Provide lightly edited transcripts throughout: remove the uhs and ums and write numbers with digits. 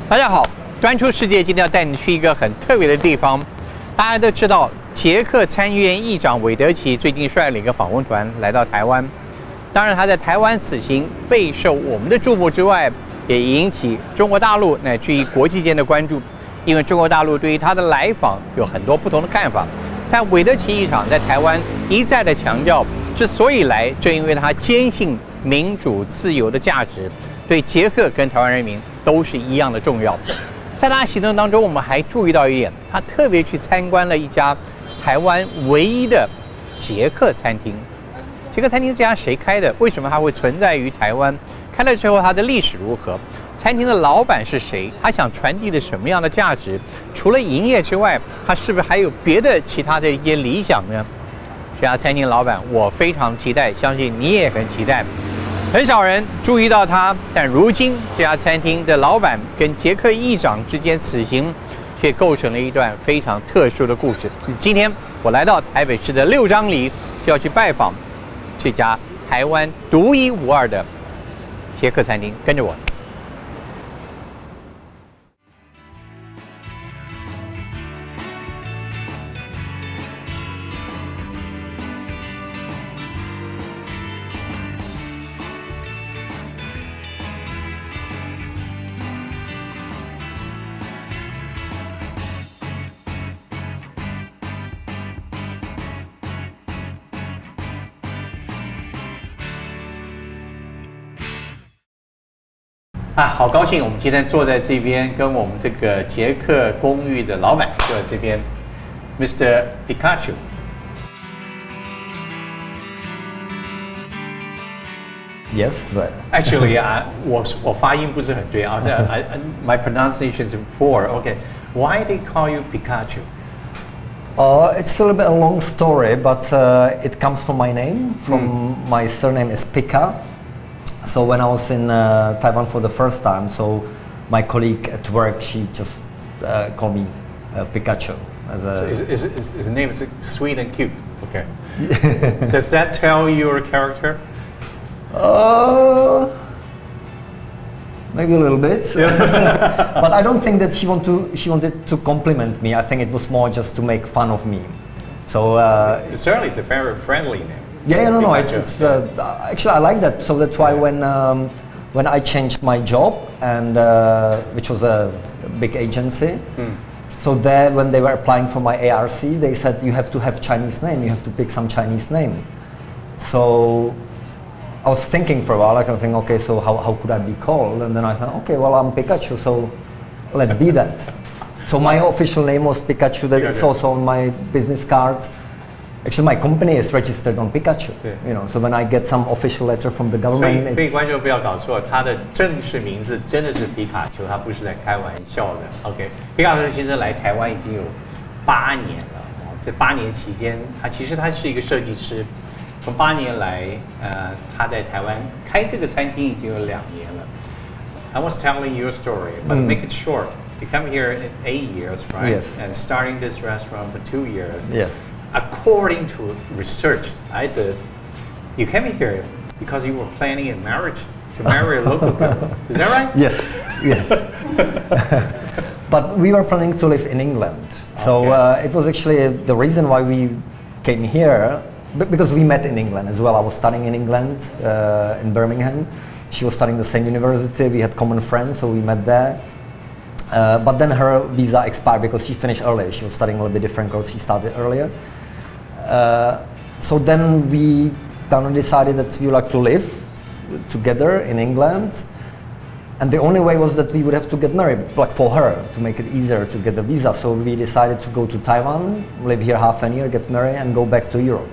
大家好，端出世界今天要带你去一个很特别的地方。大家都知道，捷克参议院议长韦德奇最近率领一个访问团来到台湾。当然，他在台湾此行备受我们的注目之外，也引起中国大陆乃至于国际间的关注。因为中国大陆对于他的来访有很多不同的看法。但韦德奇议长在台湾一再的强调，之所以来，正因为他坚信民主自由的价值，对捷克跟台湾人民都是一样的重要。在他行程当中，我们还注意到一点，他特别去参观了一家台湾唯一的捷克餐厅。捷克餐厅这家谁开的？为什么它会存在于台湾？开了之后，它的历史如何？餐厅的老板是谁？他想传递的什么样的价值？除了营业之外，他是不是还有别的其他的一些理想呢？这家餐厅老板，我非常期待，相信你也很期待。很少人注意到他，但如今这家餐厅的老板跟捷克议长之间此行，却构成了一段非常特殊的故事。今天我来到台北市的六张犁，就要去拜访这家台湾独一无二的捷克餐厅，跟着我。好高兴，我们今天坐在这边，跟我们这个捷克公寓的老板就在这边 ，Mr. Pikachu。Yes, but actually, 我发音不是很对啊，my pronunciation is poor. Okay, why they call you Pikachu? It's a little bit a long story, but it comes from my name. My surname is Pika. So when I was in Taiwan for the first time, so my colleague at work, she just called me Pikachu. So his name is sweet and cute. Okay. Does that tell your character? Maybe a little bit. But I don't think that she wanted to compliment me. I think it was more just to make fun of me. So certainly it's a very friendly name. Yeah, no. It's actually I like that. So that's why when I changed my job and which was a big agency, so there when they were applying for my ARC, they said you have to have Chinese name. You have to pick some Chinese name. So I was thinking for a while. I kind of think, okay, so how could I be called? And then I said, okay, well I'm Pikachu, so let's be that. So my official name was Pikachu. That it's also on my business cards. Actually, my company is registered on Pikachu. You know, so when I get some official letter from the government, 所以观众不要搞错，他的正式名字真的是皮卡丘，他不是在开玩笑的。OK， 皮卡丘先生来台湾已经有8年了。这8年期间，他是一个设计师，从8年来，他在台湾开这个餐厅已经有2年了。I was telling your story, but make it short. You come here in 8 years, right? Yes. And starting this restaurant for 2 years. Yes. According to research I did, you came here because you were planning a marriage to marry a local girl. Is that right? Yes. But we were planning to live in England. So it was actually the reason why we came here, because we met in England as well. I was studying in England, in Birmingham. She was studying the same university. We had common friends, so we met there. But then her visa expired because she finished early. She was studying a little bit different course. She started earlier. So then we kind of decided that we would like to live together in England. And the only way was that we would have to get married, like for her, to make it easier to get the visa. So we decided to go to Taiwan, live here half a year, get married, and go back to Europe.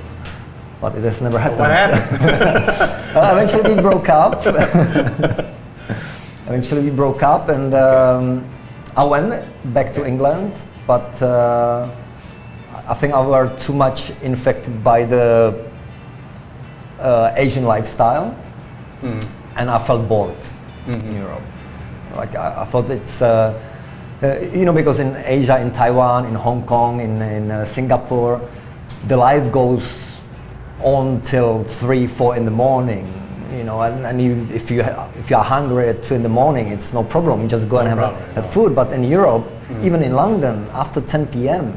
But it has never happened. What happened? Eventually we broke up. And I went back to England, but I think I was too much infected by the Asian lifestyle, and I felt bored in Europe. Like I thought it's, because in Asia, in Taiwan, in Hong Kong, in Singapore, the life goes on till 3, 4 in the morning. you know, and if you are hungry at 2 in the morning, it's no problem. You just go and have food. But in Europe, even in London, after 10 p.m.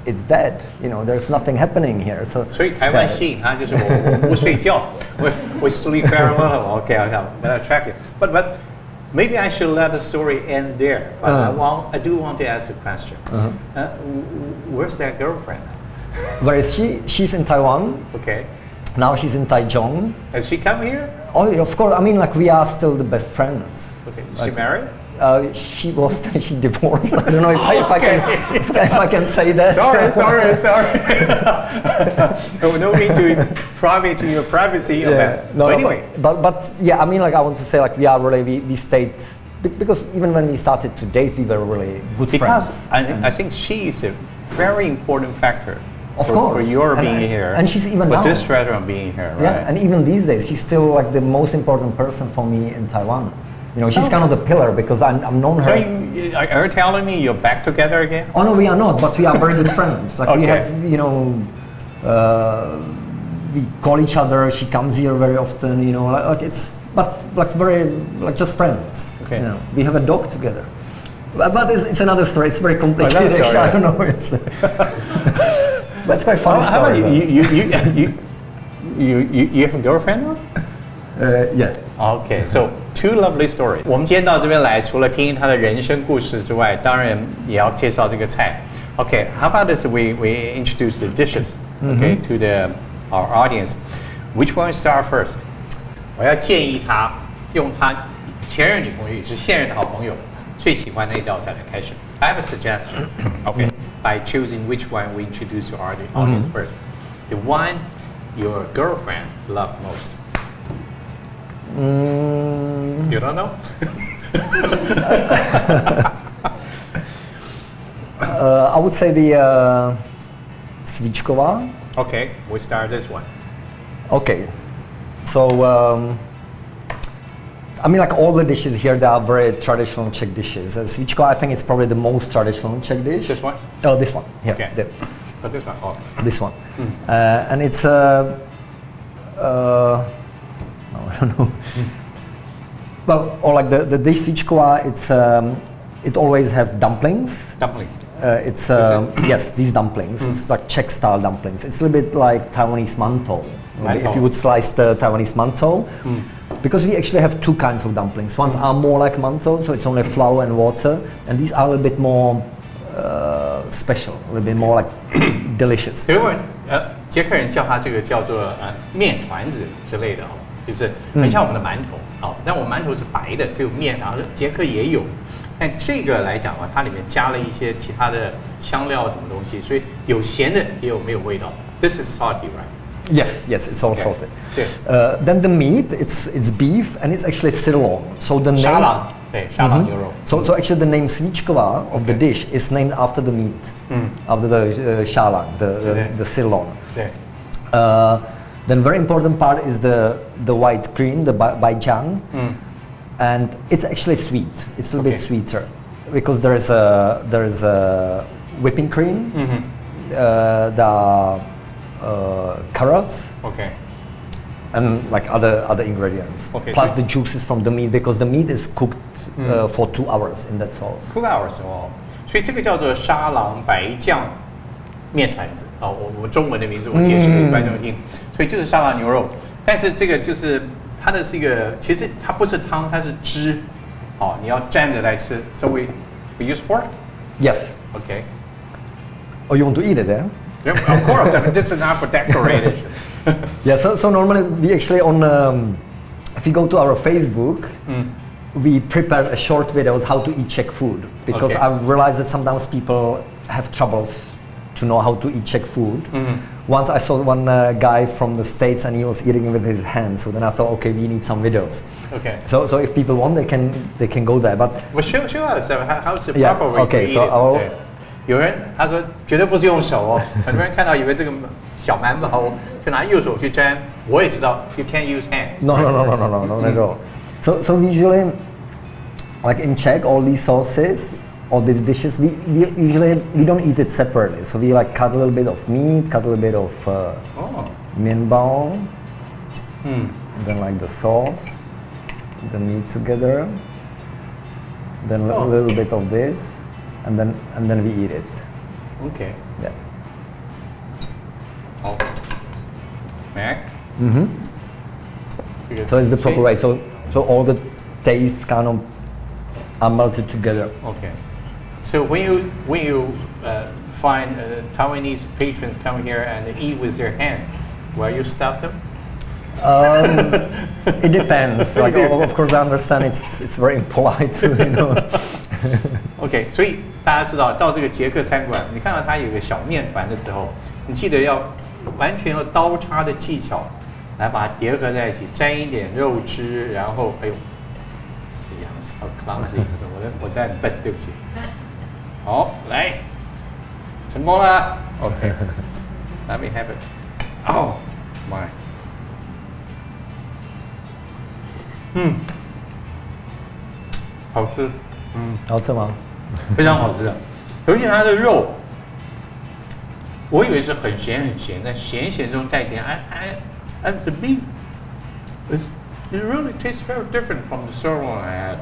it's dead. You know, there's nothing happening here. So 所以台湾吸引他就是我不睡觉，we sleep very little. Okay, I'm gonna track it. But maybe I should let the story end there. But I do want to ask a question. Where's that girlfriend? Where is she? She's in Taiwan. Okay. Now she's in Taichung. Has she come here? Oh, of course. I mean, like we are still the best friends. Okay. Is she married? She divorced. I don't know if I can say that. Sorry. No need to pry into your privacy. Yeah. No, but anyway. But yeah, I mean, like I want to say, like we stayed, because even when we started to date, we were really good friends. Because I think she is a very important factor. Of course. For your being here. And she's even now. For this restaurant being here, right? Yeah, and even these days, she's still like the most important person for me in Taiwan. You know, she's kind of the pillar because I'm known her. So are you telling me you're back together again? Oh no, we are not, but we are very good friends. Like we have, you know, we call each other. She comes here very often. You know, like it's, but like very, like just friends. Okay. You know, we have a dog together. But it's another story. It's very complicated. Actually, I don't know. It's that's quite funny story. How about you have a girlfriend now? Yeah. Okay, so two lovely stories. 我们今天到这边来，除了听他的人生故事之外，当然也要介绍这个菜。Okay, how about this? We introduce the dishes, okay, to our audience. Which one start first? 我要建议他用他前任女朋友也是现任的好朋友最喜欢的一道菜来开始。I have a suggestion. Okay, by choosing which one we introduce to our audience first. The one your girlfriend loved most. You don't know? I would say the svíčková. Okay, we start this one. Okay, so I mean, like all the dishes here, they are very traditional Czech dishes. Svíčková, I think, is probably the most traditional Czech dish. This one? Oh, this one. Here. Okay. There. But this one. Oh. This one. And it's I don't know. Well, or like the dish svíčková, it always have dumplings. Dumplings. It's yes, these dumplings. It's like Czech style dumplings. It's a little bit like Taiwanese mantou. If you would slice the Taiwanese mantou, because we actually have two kinds of dumplings. Ones are more like mantou, so it's only flour and water, and these are a little bit more special, a little bit more like delicious. 所以捷克人叫它这个叫做面团子之类的哦，就是很像我们的馒头哦，但我们馒头是白的，只有面，然后捷克也有。但这个来讲啊，它里面加了一些其他的香料什么东西，所以有咸的也有没有味道。This is salty, right? Yes, it's all salty. Yeah. Then the meat, it's beef and it's actually sirloin. So the name. 沙朗，对，沙朗牛肉。So actually the name svíčková of the dish is named after the meat, after the shalang, the sirloin. Yeah. Then very important part is the white cream, the baijang, and it's actually sweet. It's a little bit sweeter because there is a whipping cream, the carrots, and like other ingredients. Plus the juices from the meat because the meat is cooked for 2 hours in that sauce. 2 hours 哦，所以这个叫做沙朗白酱面团子哦，我们中文的名字我解释给观众听，所以就是沙朗牛肉，但是这个就是它的是一个，其实它不是汤，它是汁，哦，你要蘸着来吃。So we use pork? Yes. Okay. Oh, you want to eat it, eh? Yeah, of course. I mean, this is not for decoration. Yeah. So normally we actually if you go to our Facebook, we prepare a short videos how to eat Czech food because I realized that sometimes people have troubles to know how to eat Czech food. Once I saw one guy from the States and he was eating with his hands, so then I thought, okay, we need some videos. Okay. So if people want, they can go there. But well, show us how's the proper way to eat so it. 有人他说绝对不是用手哦，很多人看到以为这个小馒头就拿右手去沾，我也知道 you can't use hands. No, not at all. So usually, like in Czech, all these sauces, all these dishes, we usually don't eat it separately. So we like cut a little bit of meat, cut a little bit of mianbao, then like the sauce, the meat together, then a little bit of this, and then we eat it. Okay. Yeah. Oh. Mac? So it's the proper way. So all the tastes kind of are melted together. Okay. So when you find Taiwanese patrons come here and eat with their hands, will you stop them? It depends. Like, of course, I understand it's very impolite, you know. OK， 所以大家知道到这个捷克餐馆，你看到它有个小面团的时候，你记得要完全用刀叉的技巧来把它叠合在一起，沾一点肉汁，然后哎呦，好 clumsy， 我在很笨，对不起。好，来，成功了。OK，let me have it. Oh my。好吃。好吃吗？非常好吃的，尤其它的肉，我以为是很咸很咸，但咸咸中带甜。And the meat, it really tastes very different from the sirloin I had.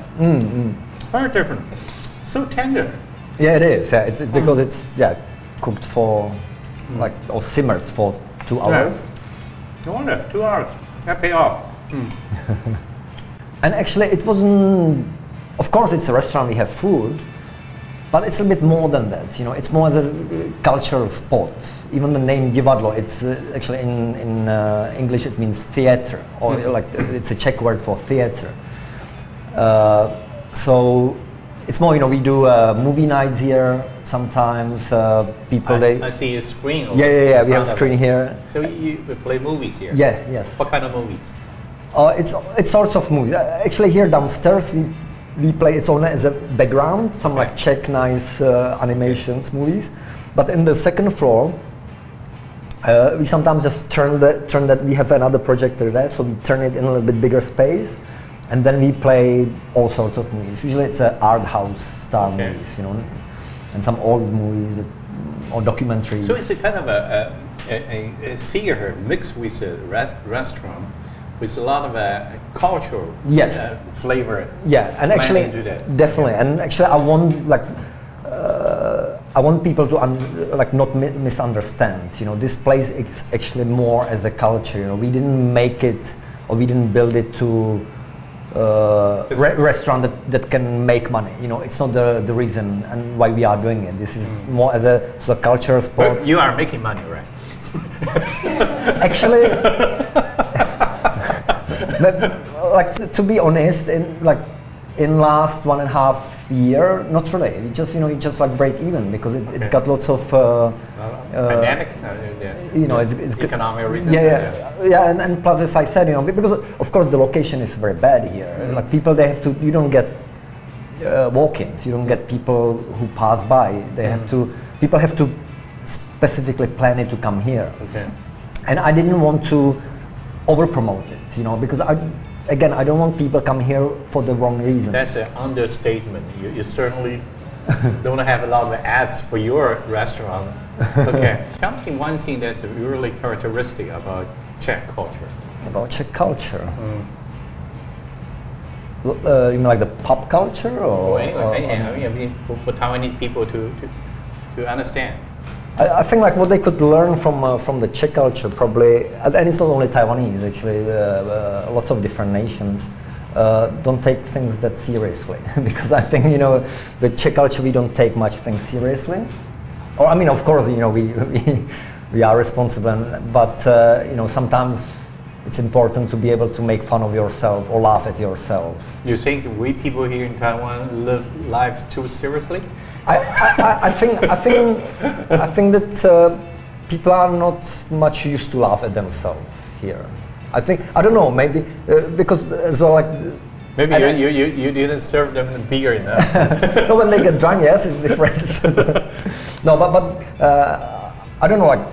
Very different, so tender. Yeah, it is. Yeah, it's because it's cooked for like or simmered for 2 hours. No wonder 2 hours. That paid off. And actually, it wasn't. Of course, it's a restaurant. We have food, but it's a bit more than that. You know, it's more as a cultural spot. Even the name Divadlo, it's actually in English it means theater, or like it's a Czech word for theater. So it's more, you know, we do movie nights here sometimes. People I see a screen. Yeah. We have a screen here. So you play movies here? Yeah. Yes. What kind of movies? It's sorts of movies. Actually, here downstairs we play. It's only as a background, some like Czech nice animations movies. But in the second floor, we sometimes just turn that. We have another projector there, so we turn it in a little bit bigger space, and then we play all sorts of movies. Usually it's art house style movies, you know, and some old movies or documentaries. So it's a kind of a theater mixed with a restaurant, with a lot of cultural flavor. Yeah, and actually, definitely, and actually, I want people to not misunderstand. You know, this place is actually more as a culture. You know, we didn't make it or we didn't build it to restaurant that can make money. You know, it's not the reason and why we are doing it. This is more as a sort of cultural sport. But you are making money, right? Actually, like to be honest, in last 1.5 year, not really. It just like break even because it's got lots of dynamics. You know, it's economic reasons. Yeah, and plus as I said, you know, because of course the location is very bad here. Like people, you don't get walk-ins. You don't get people who pass by. People have to specifically plan it to come here. Okay. And I didn't want to over-promote it, you know, because I don't want people come here for the wrong reason. That's an understatement. You certainly don't have a lot of ads for your restaurant. Okay. Tell me one thing that's really characteristic about Czech culture. About Czech culture? You mean like the pop culture? Or I mean, for Taiwanese people to understand. I think like what they could learn from the Czech culture probably, and it's not only Taiwanese actually, lots of different nations don't take things that seriously because I think, you know, the Czech culture we don't take much things seriously. Or I mean, of course, you know, we are responsible, but you know, sometimes it's important to be able to make fun of yourself or laugh at yourself. You think we people here in Taiwan live lives too seriously? I think that people are not much used to laugh at themselves here. I don't know, maybe because as well like. Maybe you didn't serve them beer enough. No, when they get drunk, yes, it's different. No, but I don't know, like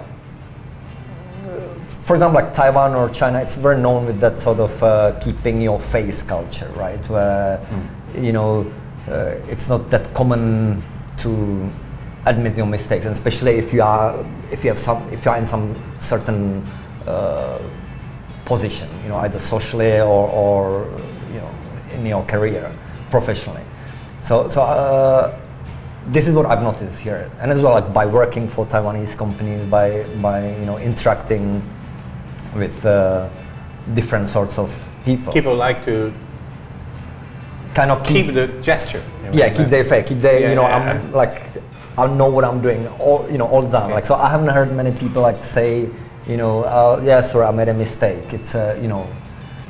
for example, like Taiwan or China, it's very known with that sort of keeping your face culture, right? Where you know, it's not that common to admit your mistakes, and especially if you are in some certain position, either socially or in your career, professionally. So this is what I've noticed here, and as well, like by working for Taiwanese companies, by interacting with different sorts of people. People like to kind of keep the gesture. Keep the effect. Keep the I'm like, I know what I'm doing all the time. Okay. Like, so I haven't heard many people like say, yes, sir, I made a mistake. It's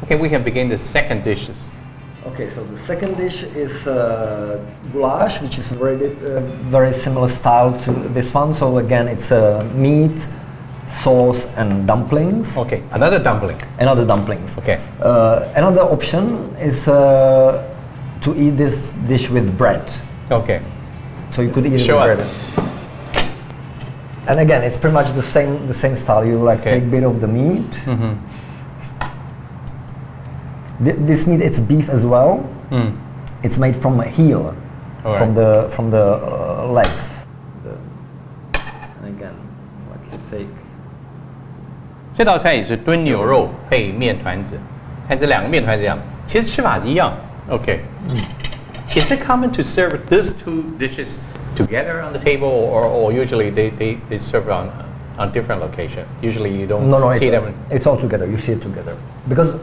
Okay, we can begin the second dishes. Okay, so the second dish is goulash, which is very similar style to this one. So again, it's meat, sauce, and dumplings. Okay, another dumpling. Another dumplings. Okay. Another option is to eat this dish with bread. Okay. So you could eat Show it with us. bread. And again, it's pretty much the same style. You take a bit of the meat. Mm-hmm. This meat, it's beef as well. Mm. It's made from a heel, from the legs. And again, like you take. 这道菜也是炖牛肉配面团子，看这两个面团子一样，其实吃法一样。Okay. Is it common to serve these two dishes together on the table, or usually they serve on different location? Usually you don't see them. It's all together. You see it together because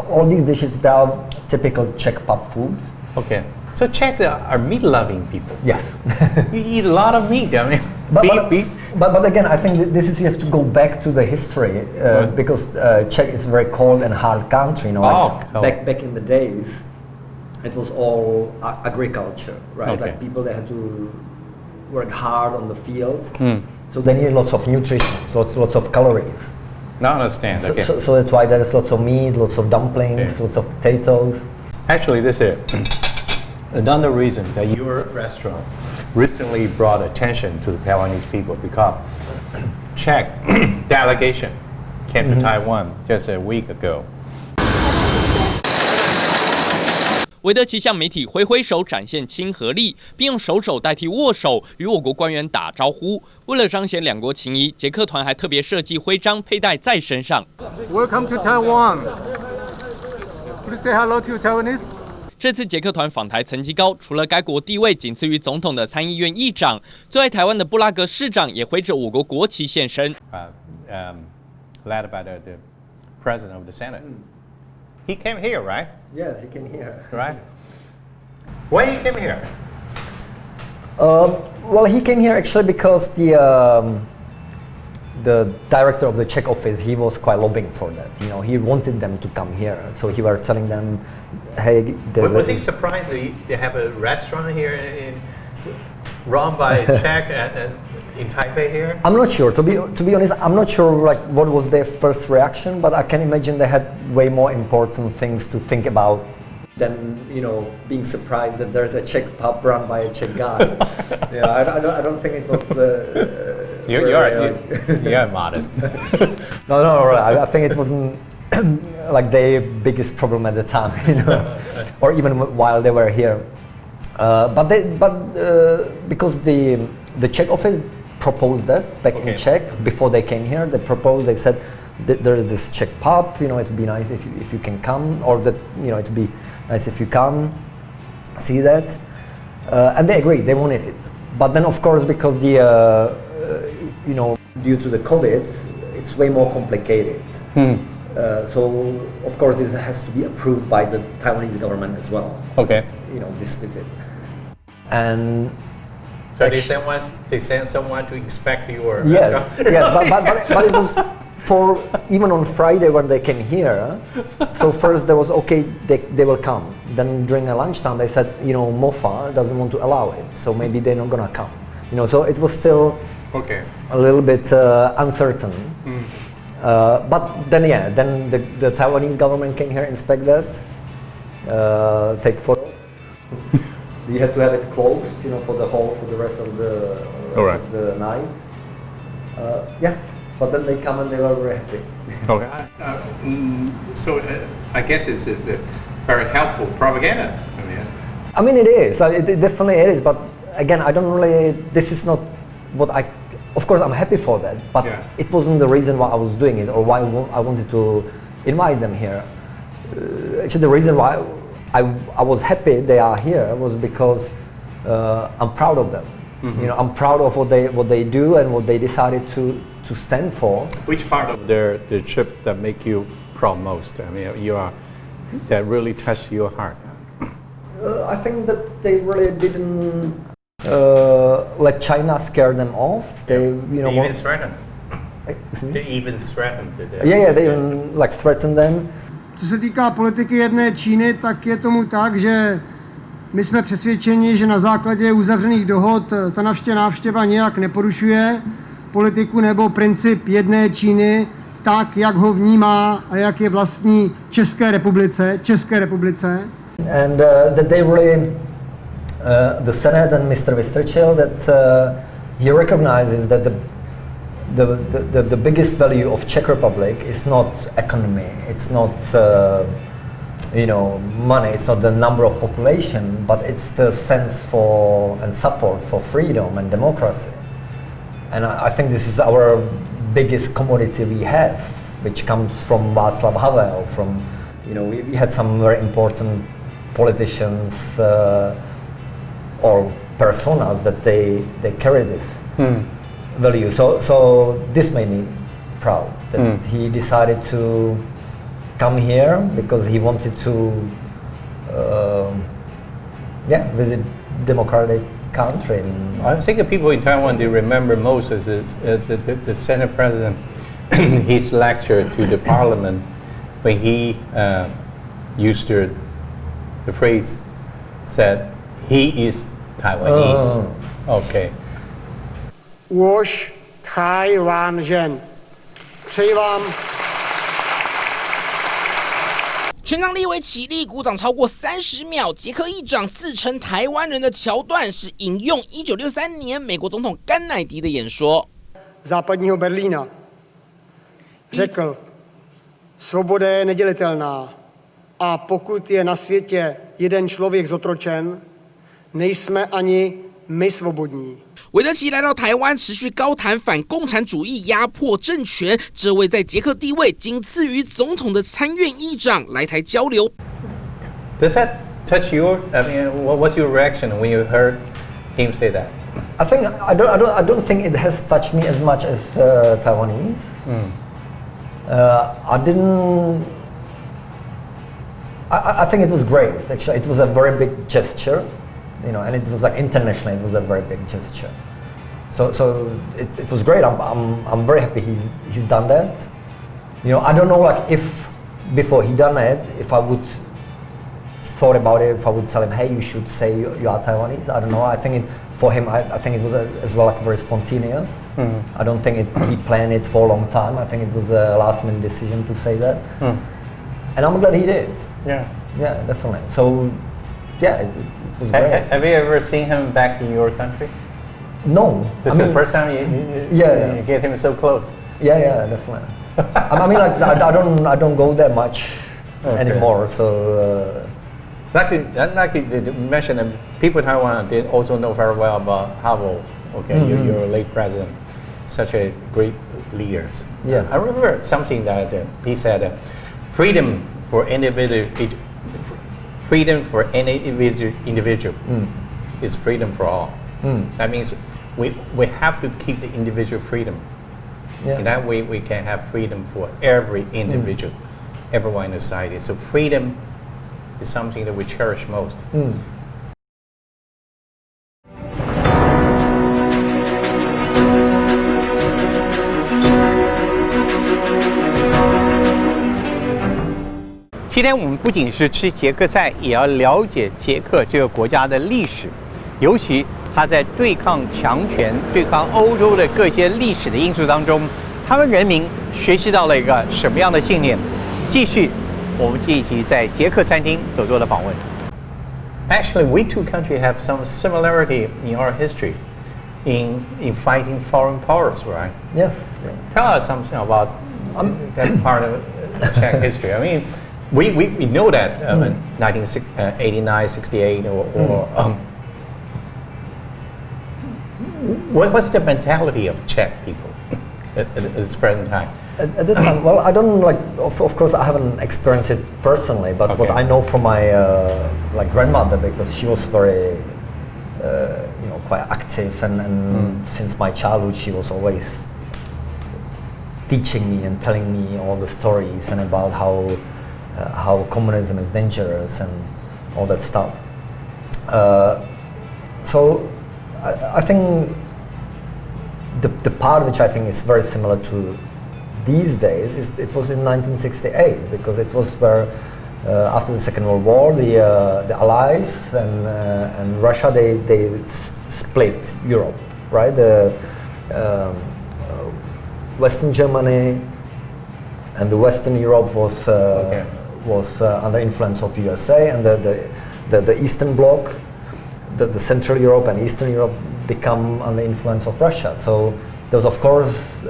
all these dishes, they are typical Czech pub foods. Okay. So Czech are meat-loving people. Yes. You eat a lot of meat. I mean, beef. But again, I think this is, you have to go back to the history because Czech is a very cold and hard country. Back in the days, it was all agriculture, right? Okay. Like people, they had to work hard on the fields. Mm. So they need lots of nutrition, lots of calories. Now I understand. Okay. So that's why there is lots of meat, lots of dumplings, lots of potatoes. Actually, this is another reason that your restaurant recently brought attention to the Taiwanese people because Czech delegation came to Taiwan just a week ago. 韦德奇向媒体挥挥手，展现亲和力，并用手肘代替握手与我国官员打招呼。为了彰显两国情谊，捷克团还特别设计徽章佩戴在身上。Welcome to Taiwan. Please say hello to Taiwanese. 这次捷克团访台层级高，除了该国地位仅次于总统的参议院议长，最爱台湾的布拉格市长也挥着我国国旗现身。Led by the president of the Senate. He came here, right? Yes, he came here. Right. Why he came here? Well, he came here actually because the director of the Czech office, he was quite lobbying for that. He wanted them to come here, so he were telling them, "Hey, there's." Was he surprised that they have a restaurant here run by Czech and in Taipei here? I'm not sure. To be honest, I'm not sure what was their first reaction, but I can imagine they had way more important things to think about than being surprised that there's a Czech pub run by a Czech guy. I don't think it was. You're modest. No. I think it wasn't like their biggest problem at the time, or even while they were here. But because the Czech office proposed that back in Czech before they came here, they said that there is this Czech pub, it'd be nice if you can come, or that it'd be nice if you come see that, and they agreed, they wanted it. But then of course, because the due to the COVID, it's way more complicated. So of course this has to be approved by the Taiwanese government as well. Okay. This visit. And so they sent someone to inspect your yes, but it was even on Friday when they came here. So first there was they will come. Then during a lunchtime they said MOFA doesn't want to allow it, so maybe they're not gonna come. So it was still a little bit uncertain. But then the Taiwanese government came here, inspect that, take photos. You had to have it closed, for the rest of the night. But then they come and they were very happy. Okay. So I guess it's a very helpful propaganda. I mean, it is. It definitely is. But again, I don't really. This is not what I. Of course, I'm happy for that. But it wasn't the reason why I was doing it or why I wanted to invite them here. Actually, the reason why I was happy they are here was because I'm proud of them. You know, I'm proud of what they do and what they decided to stand for. Which part of the trip that make you proud most? I mean, that really touched your heart. I think that they really didn't let China scare them off. They even threatened. Excuse me? They even threatened. Yeah, they even like threatened them. Co se týká politiky jedné Číny, tak je tomu tak, že my jsme přesvědčeni, že na základě uzavřených dohod ta návštěva nějak neporušuje politiku nebo princip jedné Číny tak, jak ho vnímá a jak je vlastní České republice. And that they really, the Senate and Mr. Vystrčil, that he recognizes that the biggest value of Czech Republic is not economy, it's not money, it's not the number of population, but it's the sense for and support for freedom and democracy. And I think this is our biggest commodity we have, which comes from Václav Havel, from, we had some very important politicians or personas that they carry this value. So this made me proud that he decided to come here because he wanted to visit democratic country. I think the people in Taiwan, they remember most is the Senate President, his lecture to the Parliament when he used the phrase said, he is Taiwanese. Okay. 我是台湾人，希望。全场列为起立鼓掌超过30秒，捷克议长自称台湾人的桥段是引用1963年美国总统甘乃迪的演说。Západního Berlína řekl, svoboda je nedělitelná a pokud je na světě jeden člověk zotročen, nejsme ani my svobodní。韦德奇来到台湾，持续高谈反共产主义压迫政权。这位在捷克地位仅次于总统的参院议长来台交流。Does that touch you? I mean, what's your reaction when you heard him say that? I think I don't think it has touched me as much as Taiwanese. I think it was great. Actually, it was a very big gesture. And it was like internationally, it was a very big gesture. So it was great. I'm very happy he's done that. I don't know like if before he done it, if I would thought about it, if I would tell him, hey, you should say you are Taiwanese. I don't know. I think for him, I think it was as well like very spontaneous. I don't think he planned it for a long time. I think it was a last minute decision to say that. And I'm glad he did. Yeah, definitely. So. Yeah, it was great. Have you ever seen him back in your country? No. This is the first time you get him so close. Yeah, definitely. I mean, like I don't go there much anymore. So. Like you mentioned, people in Taiwan they also know very well about Havel. Okay, your late president, such a great leader. Yeah. I remember something that he said, freedom for individual. Freedom for any individual is freedom for all. That means we have to keep the individual freedom. In that way, we can have freedom for every individual, everyone in the society. So freedom is something that we cherish most. 今天我们不仅是吃捷克菜，也要了解捷克这个国家的历史，尤其它在对抗强权、对抗欧洲的各些历史的因素当中，他们人民学习到了一个什么样的信念？继续，我们这一期在捷克餐厅所做的访问。Actually, we two countries have some similarity in our history, in fighting foreign powers, right? Yes. Tell us something about that part of Czech history. I mean. We know that in 1989, 68, what's the mentality of Czech people? at this present time? At the time, well, I don't like. Of course, I haven't experienced it personally, but what I know from my like grandmother, because she was very, quite active, and since my childhood, she was always teaching me and telling me all the stories and about how communism is dangerous and all that stuff. So I think the part which I think is very similar to these days is it was in 1968, because it was where after the Second World War the Allies and Russia they split Europe, right? The Western Germany and the Western Europe was under influence of USA, and the Eastern Bloc, the Central Europe and Eastern Europe become under influence of Russia. So there was, of course,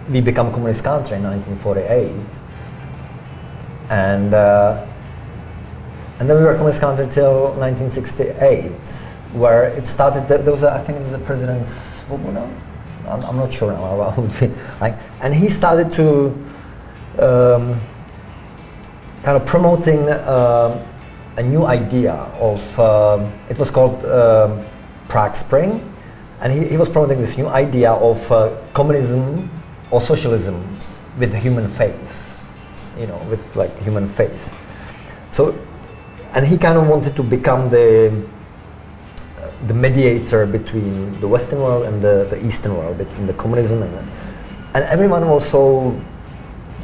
we become a communist country in 1948, and then we were a communist country till 1968, where it started. There was, I think, it was the President Svoboda. I'm not sure now. I would be like, and he started to kind of promoting a new idea of. It was called Prague Spring, and he was promoting this new idea of communism or socialism with human face, with like human face. So, and he kind of wanted to become the mediator between the Western world and the Eastern world, between the communism and everyone was so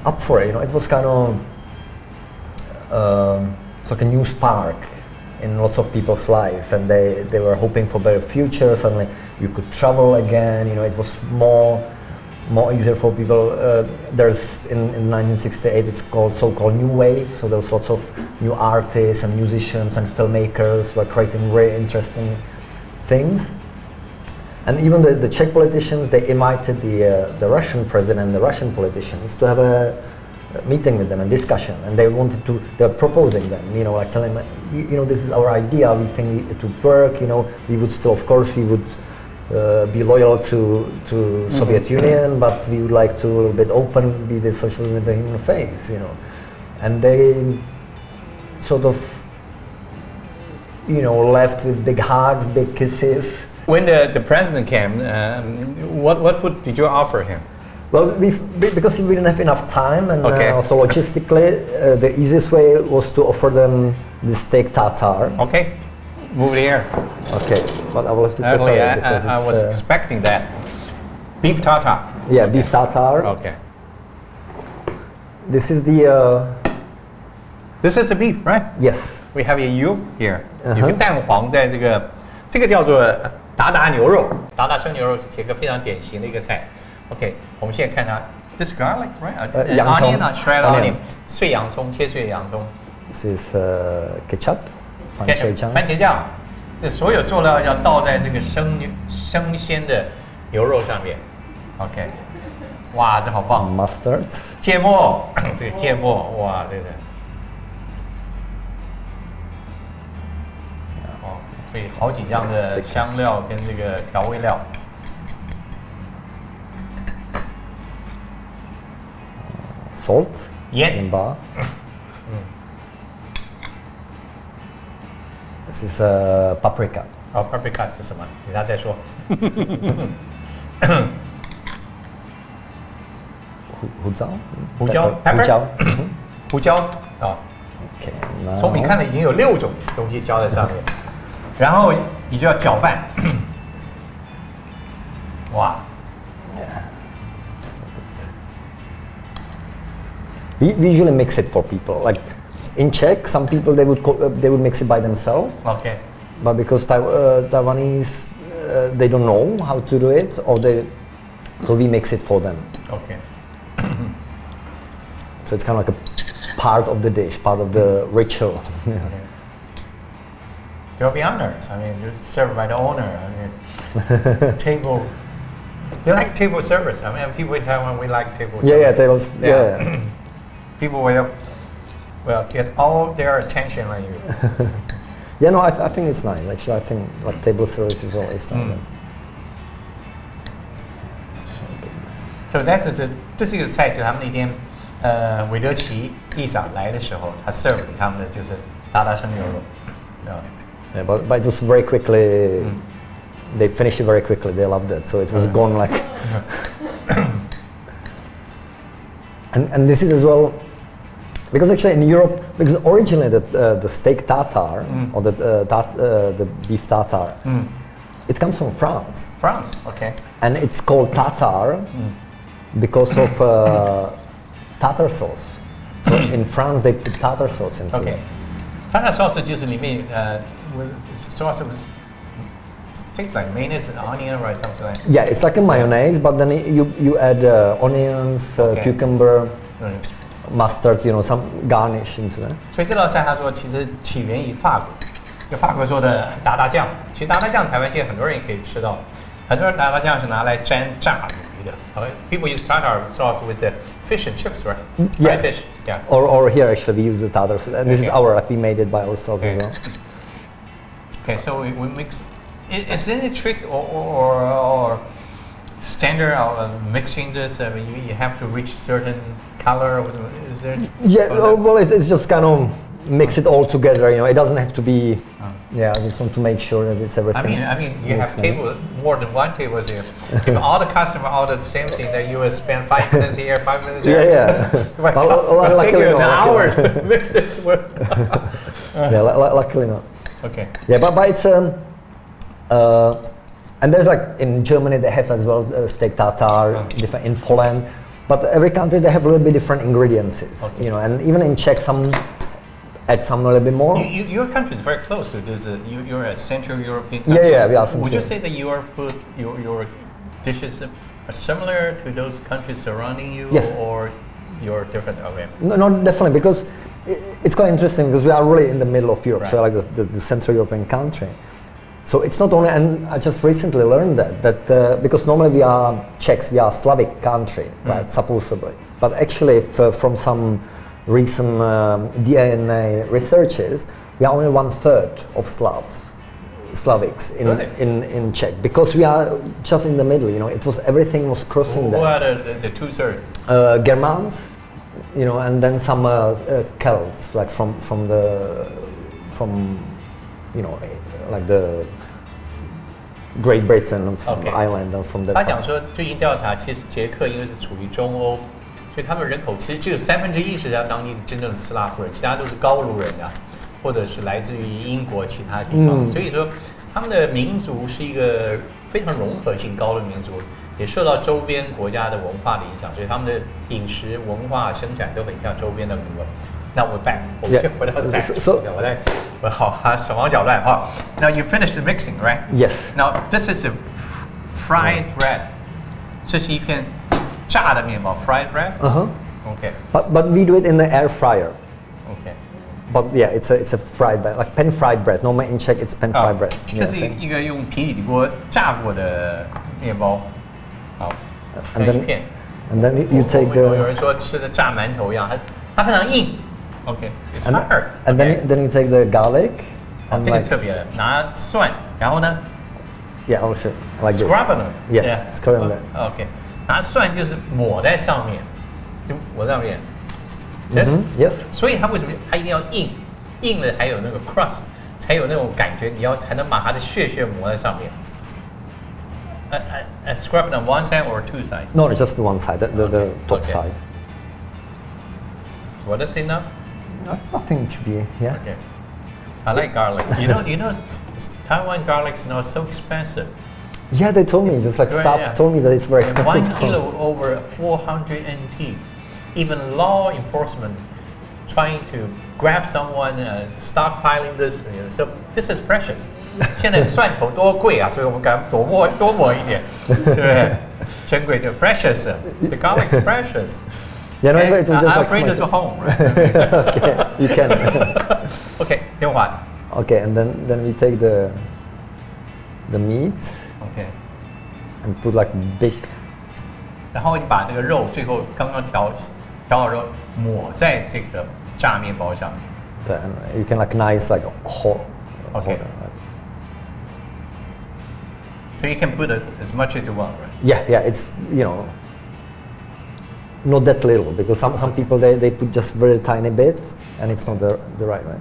up for it. It was kind of it's like a new spark in lots of people's life, and they were hoping for better future. Suddenly you could travel again. It was more easier for people. There's in 1968 it's called so-called new wave. So there was lots of new artists and musicians and filmmakers were creating very interesting things. And even the Czech politicians, they invited the Russian president, the Russian politicians, to have a meeting with them and discussion. And they they're proposing them, like telling them, this is our idea. We think it would work. We would still, of course, we would be loyal to Soviet Union, but we would like to a little bit open, be the socialism with the human face. And they sort of, left with big hugs, big kisses. When the president came, what food did you offer him? Well, because we didn't have enough time, and also logistically, the easiest way was to offer them the steak tartare. Okay, move it here. Okay, but I will have to prepare it because I was expecting that. Beef tartare. Yeah, beef tartare. Okay. This is the. This is the beef, right? Yes. We have a U here. 有个蛋黄在这个叫做达达牛肉，达达生牛肉是捷克非常典型的一个菜。OK， 我们现在看它 ，this garlic right？ onion shredded onion， 碎洋葱，切碎洋葱。This is ketchup， 番茄酱。番茄酱，这所有佐料要倒在这个生鲜的牛肉上面。OK， 哇，这好棒。Mustard。芥末，这个芥末，哇，这个。哦，所以好几样的香料跟这个调味料。Salt， 盐巴。This is paprika。paprika 是什么？等下再说。胡椒。胡椒。胡椒啊。OK。从你看的已经有6种东西浇在上面，然后你就要搅拌。哇。We usually mix it for people. Like in Czech, some people they would mix it by themselves. Okay. But because Taiwanese they don't know how to do it, so we mix it for them. Okay. So it's kind of like a part of the dish, part of the ritual. Okay. You'll be honored. I mean, you're served by the owner. I mean, table. They like table service. I mean, people in Taiwan, we like table service. Yeah, tables. Yeah. People will get all their attention on you. Yeah, no, I think it's nice. Actually, I think like table service is always nice. So这是一个菜，就是他们那天韦德奇议长来的时候，他 serve 给他们的就是达达生牛肉。Yeah, but it was very quickly. They finished it very quickly. They loved it, so it was gone like. and this is as well, because actually in Europe, because originally the steak tartare or the beef tartare, it comes from France. France, okay. And it's called tartare because of tartar sauce. So in France they put tartar sauce into it. Tartar sauce 就是里面sauce was things like mayonnaise and onion or something like that. Yeah, it's like a mayonnaise, but then you add onions, cucumber, mustard, some garnish into that. 所以这道菜他说其实起源于法国，就法国说的达达酱。其实达达酱台湾现在很多人也可以吃到，很多人达达酱是拿来沾炸鱼的。People use tartar sauce with the fish and chips, right? Yeah. Fried fish. Yeah. Or here actually we use the tartar sauce, and this is we made it by ourselves as well. Okay, so we mix. Is there any trick or standard of mixing this? I mean, you have to reach certain color. Is there? Yeah, well, it's just kind of mix it all together. It doesn't have to be. Yeah, I just want to make sure that it's everything. I mean, you have more than one table here. If all the customers order the same thing, then you will spend 5 minutes here, 5 minutes there. Yeah. It'll take you an hour to mix this work. Yeah, luckily not. Okay. Yeah, but it's and there's like in Germany they have as well steak tartare, different in Poland, but every country they have a little bit different ingredients. Okay. And even in Czech some add some a little bit more. Your country is very close to this. You're a Central European country. Yeah, we are Central. Would you say that your food, your dishes are similar to those countries surrounding you? Yes. Or you're different? Okay. No, definitely, because it's quite interesting because we are really in the middle of Europe, right. So like the Central European country. So it's not only, and I just recently learned that because normally we are Czechs, we are a Slavic country, right, supposedly. But actually, from some recent DNA researches, we are only 1/3 of Slavics in Czech, because we are just in the middle. Everything was crossing there. Who are the 2/3? Germans, and then some Celts, like from like the Great Britain, from Ireland, and from the. 他讲说，最近调查，其实捷克因为是处于中欧，所以他们人口其实只有1/3是在当地真正的斯拉夫人，其他都是高卢人啊，或者是来自于英国其他地方。所以说，他们的民族是一个非常融合性高的民族，也受到周边国家的文化的影响，所以他们的饮食文化生产都很像周边的民族。Now we're back. 我们先回到菜。我好手忙脚乱哈。Now you finished the mixing, right? Yes. Now this is a fried bread. 这是一片炸的面包 fried bread. Okay. But we do it in the air fryer. Okay. But yeah, it's a fried bread, like pan fried bread. Normally in Czech it's pan fried bread. 这是一个用平底锅炸过的面包。好，一片。And then you take the. 有人说吃的炸馒头一样，它非常硬。Okay, it's hard. And then you take the garlic. 这个特别的，拿蒜，然后呢 ？Yeah, also like this. Scrub on it. Yeah, scrub on it. Okay, 拿蒜就是抹在上面，就抹在上面。Yes. 所以它为什么它一定要硬？硬了还有那个 crust， 才有那种感觉，才能把它的血抹在上面。Scrub on one side or two sides? No, it's just one side, the top side. What does it now? Nothing to be, yeah. Okay. I like garlic. You know, Taiwan garlic's now so expensive. Yeah, they told me, just like staff told me that it's very expensive. 1 kilo over 400 NT. Even law enforcement trying to grab someone, stockpiling this. So this is precious. 现在蒜头多贵啊，所以我们敢多抹一点，对不对？珍贵的 precious. The garlic's precious. Yeah, no, it was just I'll like bring this home. Okay, you can. Okay, then what? Okay, and then we take the meat. Okay. And put like big. 然后你把这个肉最后刚刚调好肉抹在这个炸面包上面。对 you can like nice like hot. Okay. So you can put it as much as you want, right? Yeah, it's not that little, because some people they put just very tiny bit, and it's not the right way.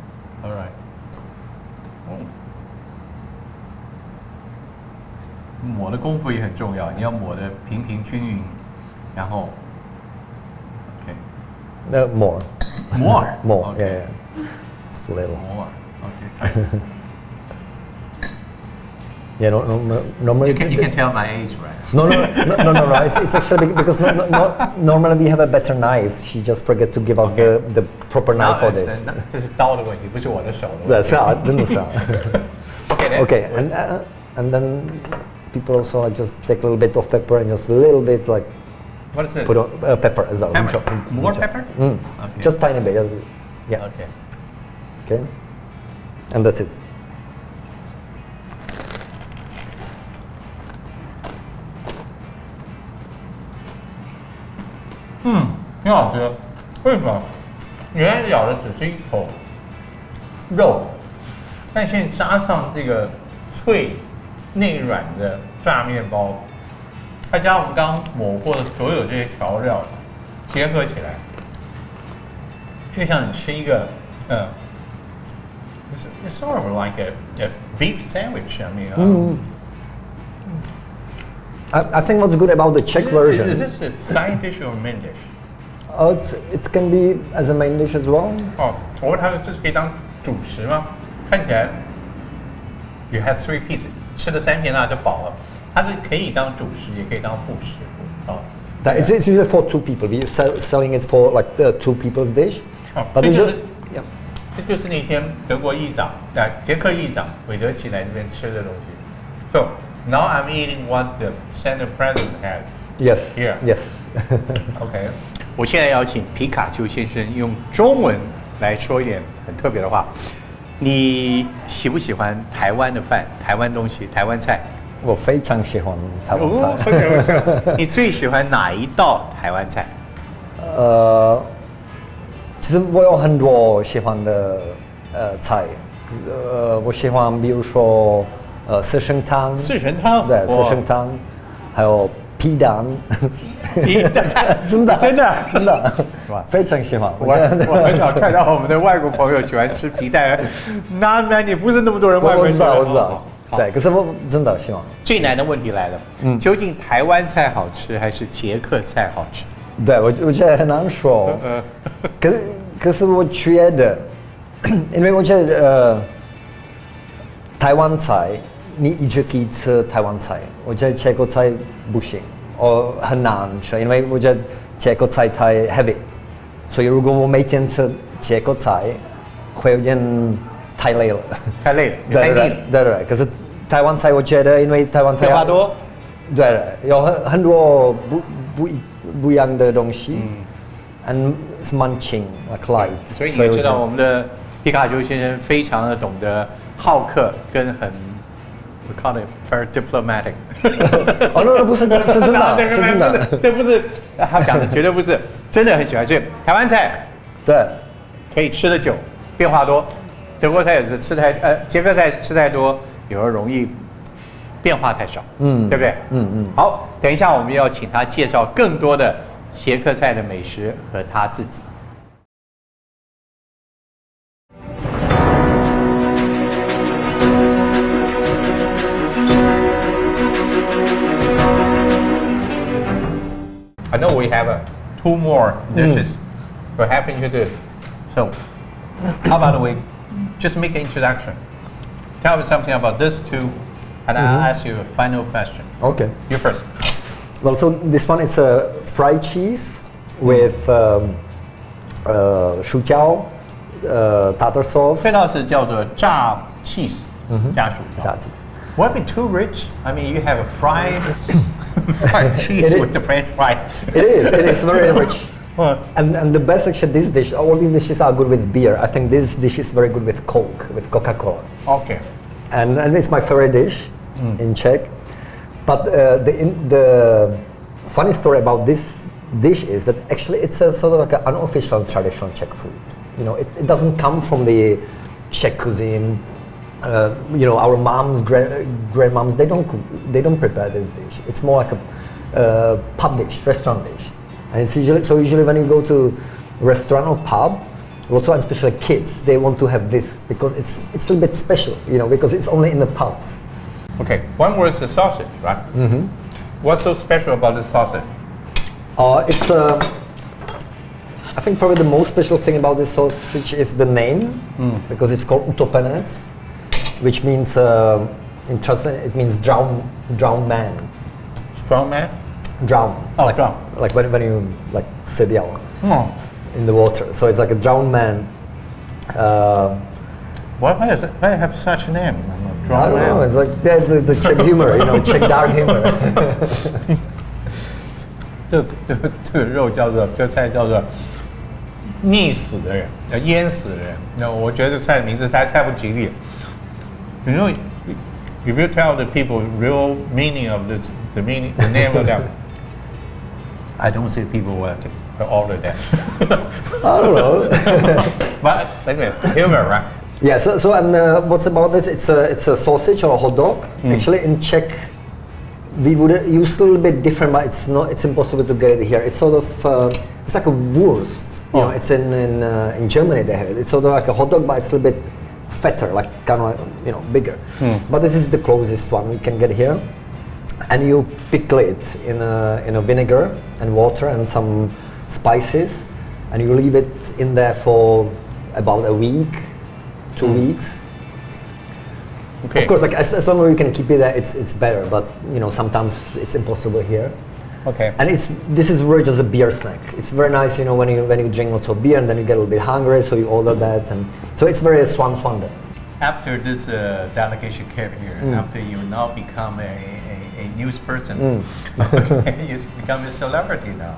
All right. 抹的功夫也很重要，你要抹的平平均匀，然后 No, more. more More. Okay. Yeah. It's too little. more okay. Yeah. Normally. You can tell my age, right? No. It's actually because normally we have a better knife. She just forget to give us the proper knife for this. 这是刀的问题，不是我的手的问题。是啊，真的是啊。Okay. And then people also like just take a little bit of pepper and just a little bit like. What is it? Put on pepper as well. Pepper. More pepper? Okay. Just tiny bit. Yeah. Okay. And that's it. 挺好吃。为什么？原来咬的只是一口肉，但现在加上这个脆内软的炸面包，再加上我们刚刚抹过的所有这些调料，结合起来，就像你吃一个it's sort of like a beef sandwich. I mean. I think what's good about the Czech version. Is this a side dish or main dish? It can be as a main dish as well. 我问他们这是可以当主食吗？看起来 you have 3 pieces， 吃了3片那就饱了。它是可以当主食，也可以当副食。It's usually for 2 people. We're selling it for like the 2 people's dish. But usually, 这就是那天德国议长捷克议长韦德奇来这边吃的东西。So now I'm eating what the Senate President had. Yes. Here. Yes. OK. 我现在要请皮卡丘先生用中文来说一点很特别的话。你喜不喜欢台湾的饭、台湾东西、台湾菜？我非常喜欢台湾菜。你最喜欢哪一道台湾菜？其实我有很多喜欢的菜，我喜欢比如说四神汤，四神汤，对，四神汤，还有皮蛋，皮蛋，真的，非常喜欢。我很少看到我们的外国朋友喜欢吃皮蛋，那你不是那么多人外国人。我知道。对，可是我真的喜欢。最难的问题来了，究竟台湾菜好吃还是捷克菜好吃？对，我觉得很难说。可是我觉得，因为我觉得台湾菜你一直可以吃台湾菜，我觉得捷克菜不行，很难吃，因为我觉得捷克菜太 heavy， 所以如果我每天吃捷克菜，会有点太累了。太腻了。对。可是台湾菜我觉得，因为台湾菜变化多，对，有很多不一样的东西。And it's munching like light. 所以你也知道我们的皮卡丘先生非常的懂得好客，跟很 we call it very diplomatic. 那不是，是真的，这不是他讲的，绝对不是，真的很喜欢。所以台湾菜对可以吃得久，变化多；德国菜也是捷克菜吃太多，有时候容易变化太少，对不对？好，等一下我们要请他介绍更多的捷克菜的美食和他自己。I know we have 2 more dishes we're happy to do. So, how about we just make an introduction? Tell me something about this 2, and I'll ask you a final question. Okay. You first. Well, so this one is a fried cheese with 薯条, tartar sauce. 这道是叫做炸 cheese 加薯条。炸鸡。Won't it be too rich? I mean, you have a fried cheese with the French fries. It is very rich. And the best actually, this dish, all these dishes are good with beer. I think this dish is very good with Coke, with Coca-Cola. Okay. And it's my favorite dish in Czech. But the funny story about this dish is that actually it's a sort of like an unofficial traditional Czech food. You know, it doesn't come from the Czech cuisine. You know, our moms, grandmoms, they don't prepare this dish. It's more like a pub dish, restaurant dish. And it's usually when you go to a restaurant or pub, also and especially kids, they want to have this because it's a little bit special, because it's only in the pubs. Okay, one word is the sausage, right? Mm-hmm. What's so special about this sausage? It's I think probably the most special thing about this sausage is the name, because it's called utopenec, which means in translation it means drowned man. Strong man? Drown. Oh, like, drown. Like when you like sedia in the water. So it's like a drowned man. Why does it have such a name? I don't know. It's like there's the Czech humor, Czech dark humor. 这个肉叫做，这个菜叫做溺死的人，淹死的人。那我觉得这菜的名字太不吉利。If you tell the people real meaning of this, the name of that, I don't see people will order that. I don't know. But anyway, humor, right? Yeah. So and what's about this? It's a sausage or a hot dog. Actually, in Czech, we would use a little bit different, but it's impossible to get it here. It's sort of it's like a wurst. It's in Germany they have it. It's sort of like a hot dog, but it's a little bit fatter, like kind of bigger. But this is the closest one we can get here. And you pickle it in a vinegar and water and some spices, and you leave it in there for about a week, 2 weeks. Okay. Of course, like as long as you can keep it there, it's better. But sometimes it's impossible here. Okay. And this is really just a beer snack. It's very nice, when you drink lots of beer and then you get a little bit hungry, so you order that, and so it's very swan. After this delegation came here, after you now become a news person, okay, you become a celebrity now.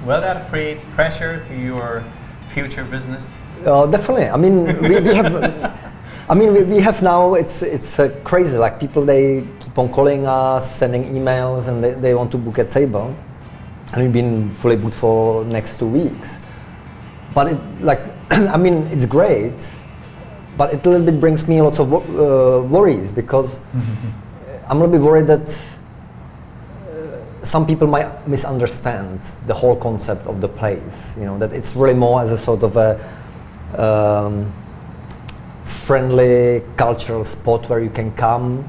Will that create pressure to your future business? Definitely. I mean, we have. We have now. It's crazy. Like people, they keep on calling us, sending emails, and they want to book a table, and we've been fully booked for next 2 weeks. But it's great, but it a little bit brings me lots of worries because I'm a little bit worried that some people might misunderstand the whole concept of the place. That it's really more as a sort of a friendly cultural spot where you can come,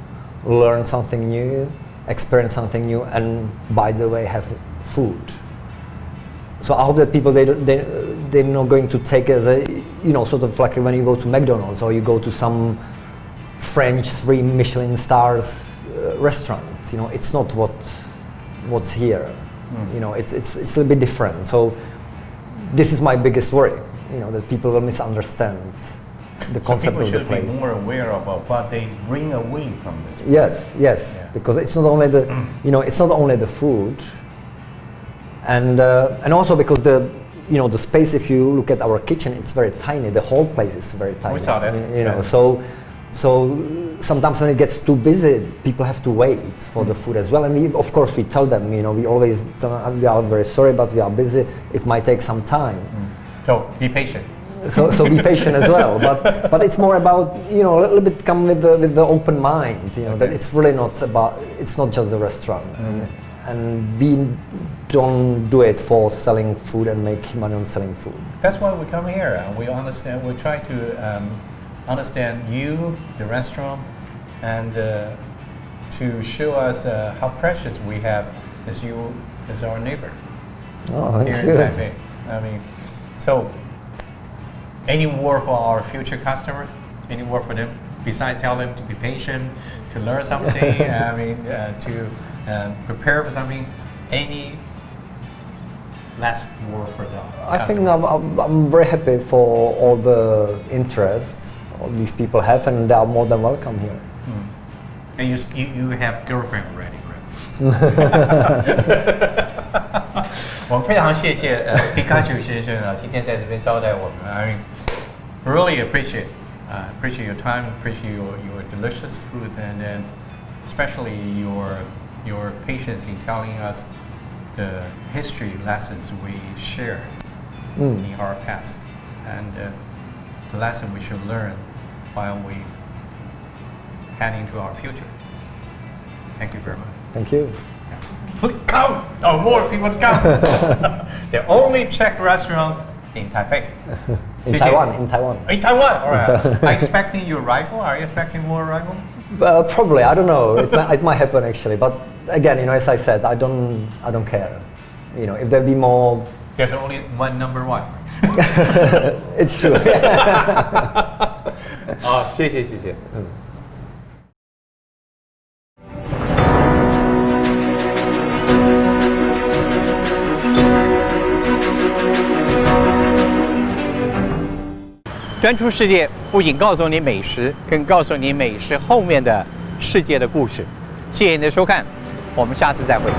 learn something new, experience something new, and by the way have food. So I hope that people they're not going to take it as a sort of like when you go to McDonald's or you go to some French 3 Michelin stars restaurant. It's not what's here. It's a little bit different. So this is my biggest worry. That people will misunderstand the concept of the place. People should be more aware of what they bring away from this place. Yes, Yeah. because it's not only the it's not only the food, and also because the space. If you look at our kitchen, it's very tiny. The whole place is very tiny. We saw that. So sometimes when it gets too busy, people have to wait for the food as well. And of course we tell them, we always we are very sorry, but we are busy. It might take some time. So be patient. So be patient as well, but it's more about a little bit come with the open mind, that it's really not about, it's not just a restaurant, and don't do it for selling food and make money on selling food. That's why we come here, and we understand. We try to understand you, the restaurant, and to show us how precious we have as you as our neighbor here in Taipei. So. Any word for our future customers? Any word for them besides tell them to be patient, to learn something? To prepare for something. Any last word for them? I think I'm very happy for all the interests all these people have, and they are more than welcome here. And you have girlfriend already, right? 我们非常谢谢Pikachu 先生今天在这边招待我们。Really appreciate your time, appreciate your delicious food, and especially your patience in telling us the history lessons we share in our past, and the lesson we should learn while we head into our future. Thank you very much. Thank you. Yeah. come, or more people come. The only Czech restaurant in Taipei. In Taiwan. In Taiwan. In Taiwan. All right. Are you expecting your rival? Are you expecting more rival? Probably. I don't know. It might happen actually. But again, as I said, I don't care. If there be more. There's only one number one. It's true. 好，谢谢。端出世界不仅告诉你美食，更告诉你美食后面的世界的故事。谢谢你的收看，我们下次再会。